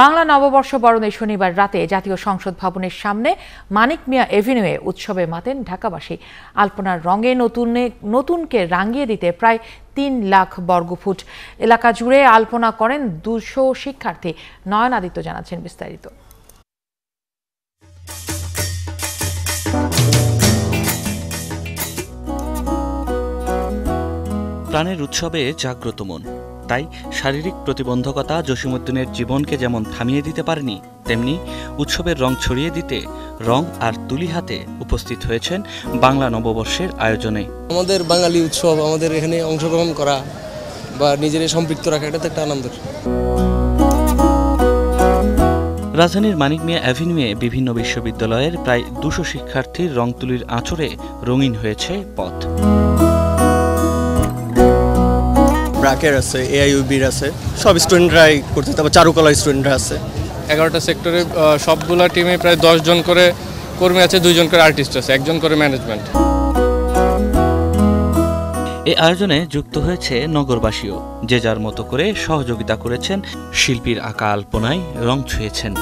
বাংলা নববর্ষ বরণে শনিবার রাতে জাতীয় সংসদ ভবনের সামনে মানিক মিয়া এভিনিউয়ে উৎসবে মাতেন ঢাকাবাসী। আলপনার রঙে নতুনকে রাঙিয়ে দিতে প্রায় ৩ লাখ বর্গফুট এলাকা জুড়ে আলপনা করেন ২০০ শিক্ষার্থী। নয়ন আদিত্য জানাচ্ছেন বিস্তারিত। প্রাণের উৎসবে জাগ্রত মন, তাই শারীরিক প্রতিবন্ধকতা জসিমউদ্দিনের জীবনকে যেমন থামিয়ে দিতে পারেনি, তেমনি উৎসবের রং ছড়িয়ে দিতে রং আর তুলি হাতে উপস্থিত হয়েছেন বাংলা নববর্ষের আয়োজনে। আমাদের বাঙালি উৎসব, আমাদের এখানে অংশগ্রহণ করা বা নিজেদের সম্পৃক্ত রাখা, এটা তো একটা আনন্দের। রাজধানীর মানিক মিয়া অ্যাভিনিউয়ে বিভিন্ন বিশ্ববিদ্যালয়ের প্রায় ২০০ শিক্ষার্থীর রং তুলির আঁচড়ে রঙিন হয়েছে পথ। ব্র্যাকের আছে, এআইইউবির আছে, সব স্টুডেন্টরাই করতে, তারপর চারুকলার স্টুডেন্টরা আছে। 11টা সেক্টরে সবগুলা টিমে প্রায় 10 জন করে কর্মী আছে, 2 জন করে আর্টিস্ট আছে, 1 জন করে ম্যানেজমেন্ট। এই আয়োজনে যুক্ত হয়েছে নগরবাসীও, যে যার মতো করে সহযোগিতা করেছেন, শিল্পীর আঁকা আলপনায় রং ছুঁয়েছেন।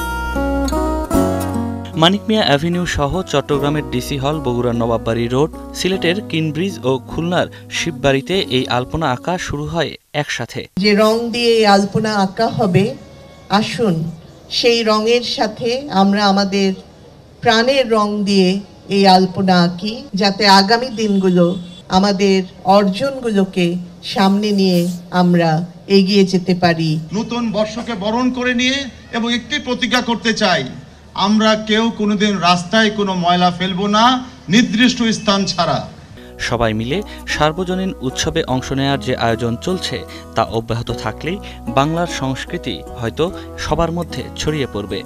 মানিক মিয়া অ্যাভিনিউ সহ চট্টগ্রামের ডিসি হল, বগুড়ার নবাববাড়ি রোড, সিলেটের কিনব্রিজ ও খুলনার শিববাড়িতে এই আলপনা আঁকা শুরু হয় একসাথে। যে রং দিয়ে এই আলপনা আঁকা হবে, আসুন সেই রঙের সাথে আমরা আমাদের প্রাণের রং দিয়ে এই আলপনা আঁকি, যাতে আগামী দিনগুলো আমাদের অর্জনগুলোকে সামনে নিয়ে আমরা এগিয়ে যেতে পারি। নতুন বর্ষকে বরণ করে নিয়ে এবং একটি প্রতিজ্ঞা করতে চাই, আমরা কেউ কোনোদিন রাস্তায় কোনো ময়লা ফেলবো না, নির্দিষ্ট স্থান ছাড়া। সবাই মিলে সার্বজনীন উৎসবে অংশ নেওয়ার যে আয়োজন চলছে, তা অব্যাহত থাকলেই বাংলার সংস্কৃতি হয়তো সবার মধ্যে ছড়িয়ে পড়বে।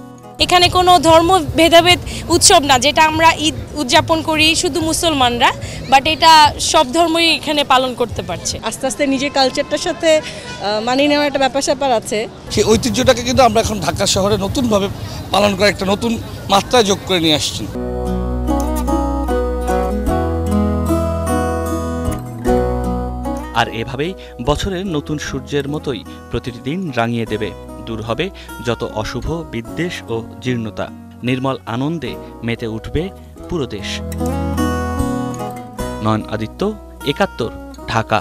এখানে কোনো ধর্ম ভেদাভেদ উৎসব না, যেটা আমরা ঈদ উদযাপন করি শুধু মুসলমানরা, বাট এটা সব ধর্মই এখানে পালন করতে পারছে। আস্তে আস্তে নিজের কালচারটার সাথে মানিয়ে নেওয়ার একটা ব্যাপার স্যাপার আছে। সেই ঐতিহ্যটাকে কিন্তু আমরা এখন ঢাকা শহরে নতুনভাবে পালন করে একটা নতুন মাত্রায় যোগ করে নিয়ে আসছি। আর এভাবেই বছরের নতুন সূর্যের মতোই প্রতিটি দিন রাঙিয়ে দেবে, দূর হবে যত অশুভ বিদ্বেষ ও জীর্ণতা। নির্মল আনন্দে মেতে উঠবে পুরো দেশ। নয়ন আদিত্য, ৭১, ঢাকা।